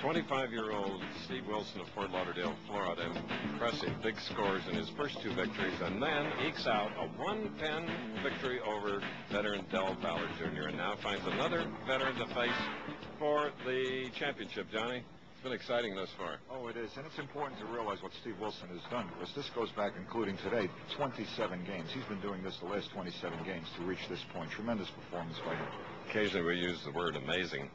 25-year-old Steve Wilson of Fort Lauderdale, Florida, impressive big scores in his first 2 victories, and then ekes out a 1-pin victory over veteran Del Ballard Jr. and now finds another veteran to face for the championship. Johnny, it's been exciting thus far. Oh, it is, and it's important to realize what Steve Wilson has done, because this goes back, including today, 27 games. He's been doing this the last 27 games to reach this point. Tremendous performance by him. Occasionally we use the word amazing.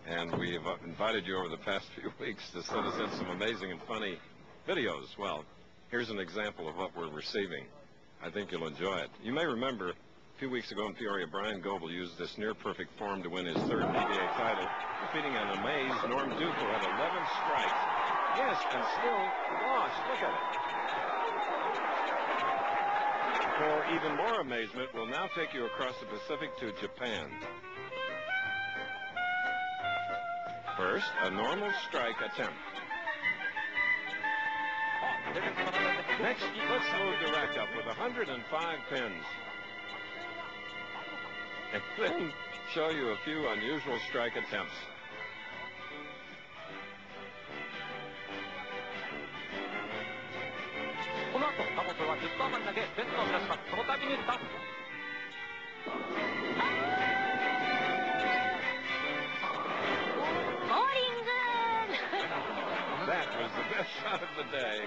And we have invited you over the past few weeks to send us in some amazing and funny videos. Well, here's an example of what we're receiving. I think you'll enjoy it. You may remember a few weeks ago in Peoria, Brian Goebel used this near-perfect form to win his 3rd PBA title, defeating an amazed Norm Duke, who had 11 strikes. Yes, and still lost. Look at it. For even more amazement, we'll now take you across the Pacific to Japan. First, a normal strike attempt. Next, let's load the rack up with 105 pins. And then show you a few unusual strike attempts. That was the best shot of the day,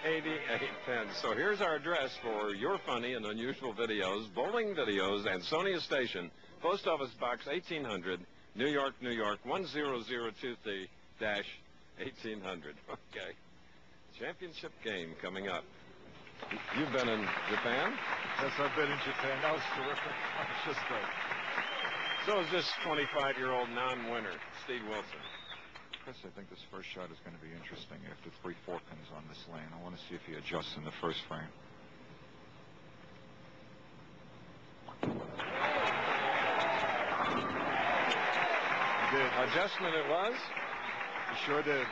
88 pins. So here's our address for your funny and unusual videos, bowling videos, and Sonia Station, Post Office Box 1800, New York, New York, 10023-1800. Okay. Championship game coming up. You've been in Japan? Yes, I've been in Japan. That was terrific. That was just great. So is this 25-year-old non-winner, Steve Wilson. Chris, I think this first shot is going to be interesting after 3 4-pins on this lane. I want to see if he adjusts in the first frame. He did. Adjustment it was? He sure did.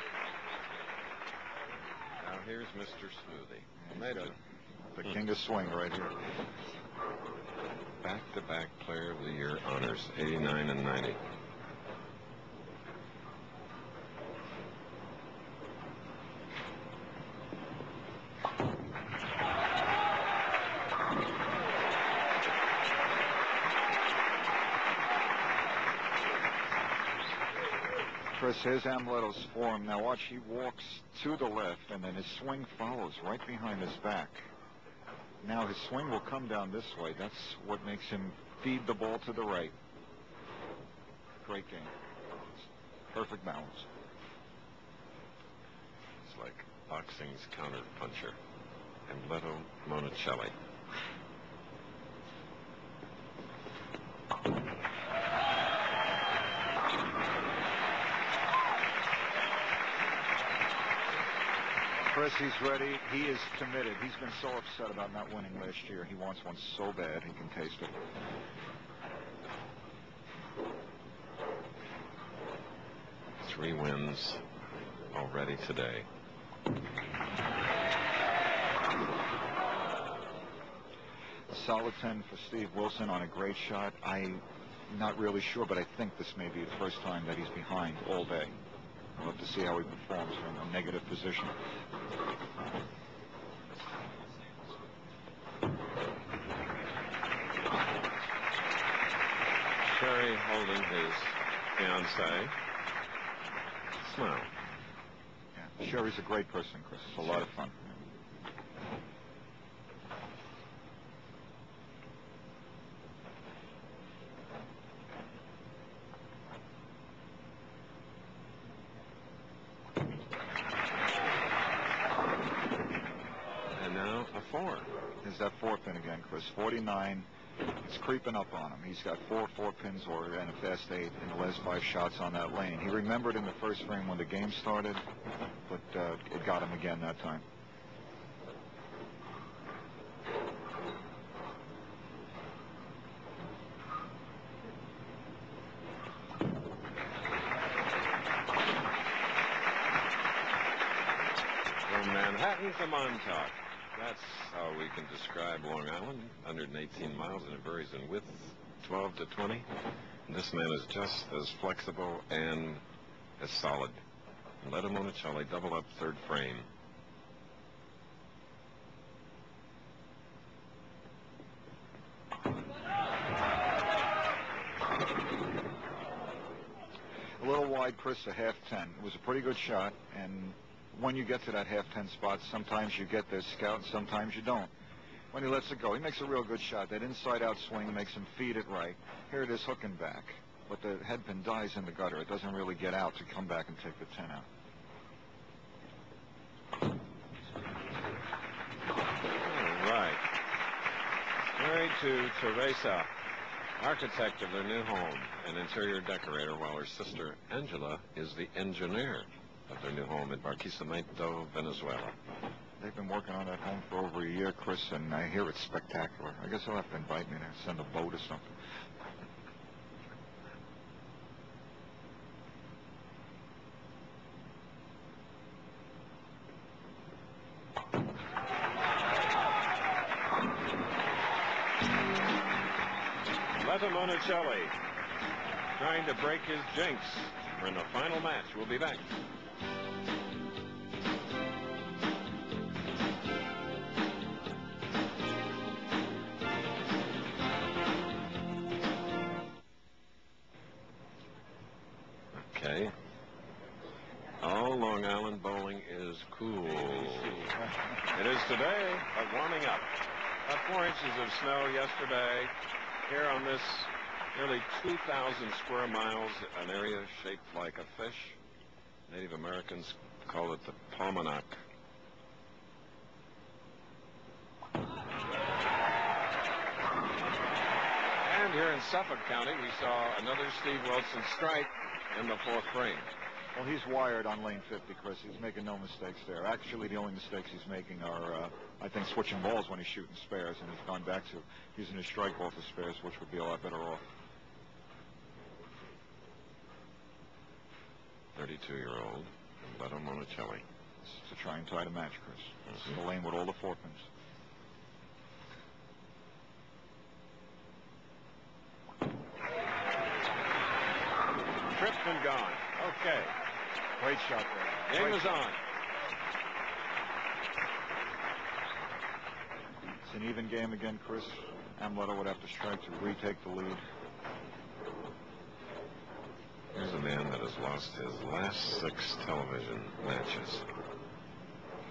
Now here's Mr. Smoothie. Made it. The king of swing right here. Back-to-back Player of the Year honors, 89 and 90. Chris, here's Amleto's form. Now watch, he walks to the left, and then his swing follows right behind his back. Now his swing will come down this way. That's what makes him feed the ball to the right. Great game. Perfect balance. It's like boxing's counter-puncher. Amleto Monacelli. Chris, he's ready. He is committed. He's been so upset about not winning last year. He wants one so bad he can taste it. Three wins already today. A solid 10 for Steve Wilson on a great shot. I'm not really sure, but I think this may be the first time that he's behind all day. We'll have to see how he performs from a negative position. Sherry holding his fiancée. Smile. Yeah, Sherry's a great person, Chris. It's a lot of fun. And now a 4. There's that 4-pin again, Chris. 49. It's creeping up on him. He's got 4 pins or and a fast 8 in the last 5 shots on that lane. He remembered in the first frame when the game started, but it got him again that time. From Manhattan to Montauk. That's how we can describe Long Island. 118 miles, and it varies in width, 12 to 20. And this man is just as flexible and as solid Amleto Monacelli, double up, third frame. A little wide, Chris, a half 10. It was a pretty good shot, and when you get to that half 10 spot, sometimes you get there scout, and sometimes you don't. When he lets it go, he makes a real good shot. That inside-out swing makes him feed it right. Here it is hooking back, but the headpin dies in the gutter. It doesn't really get out to come back and take the 10 out. All right. Married to Teresa, architect of their new home, an interior decorator, while her sister Angela is the engineer of their new home in Barquisimeto, Venezuela. They've been working on that home for over a year, Chris, and I hear it's spectacular. I guess they'll have to invite me there, send a boat or something. Amleto Monacelli trying to break his jinx. We're in the final match. We'll be back. Okay. Oh, Long Island bowling is cool. It is today, but warming up. About 4 inches of snow yesterday. Here on this nearly 2,000 square miles, an area shaped like a fish. Native Americans call it the Palmanac. And here in Suffolk County, we saw another Steve Wilson strike in the fourth frame. Well, he's wired on lane 50, Chris. He's making no mistakes there. Actually, the only mistakes he's making are, I think, switching balls when he's shooting spares, and he's gone back to using his strike ball for spares, which would be a lot better off. 32-year-old Amleto Monacelli. To try and tie the match, Chris. This is the lane with all the four pins. Tripped and gone. Okay. Great shot there. Game is on. It's an even game again, Chris. Amleto would have to strike to retake the lead. Here's a man that has lost his last 6 television matches.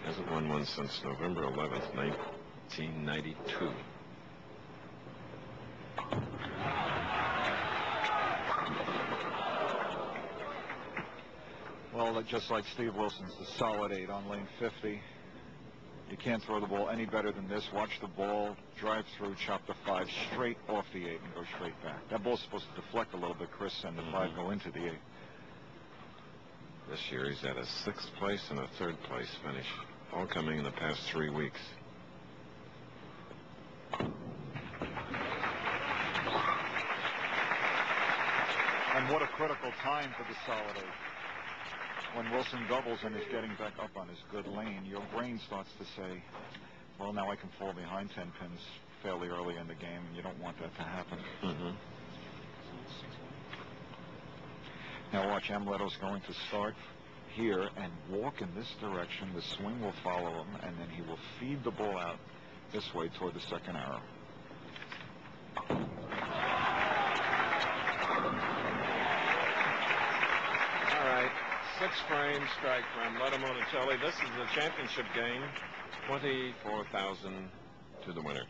Hasn't won one since November 11th, 1992. Well, just like Steve Wilson's, the solid 8 on lane 50. You can't throw the ball any better than this. Watch the ball drive through, chop the 5 straight off the 8 and go straight back. That ball's supposed to deflect a little bit, Chris, and the 5 go into the 8. This year he's at a 6th place and a 3rd place finish, all coming in the past 3 weeks. And what a critical time for the solid 8. When Wilson doubles and is getting back up on his good lane, your brain starts to say, well, now I can fall behind 10 pins fairly early in the game, and you don't want that to happen. Now watch, Amleto's going to start here and walk in this direction. The swing will follow him, and then he will feed the ball out this way toward the second arrow. All right. 6-frame strike for Amleto Monacelli. This is the championship game. 24,000 to the winner.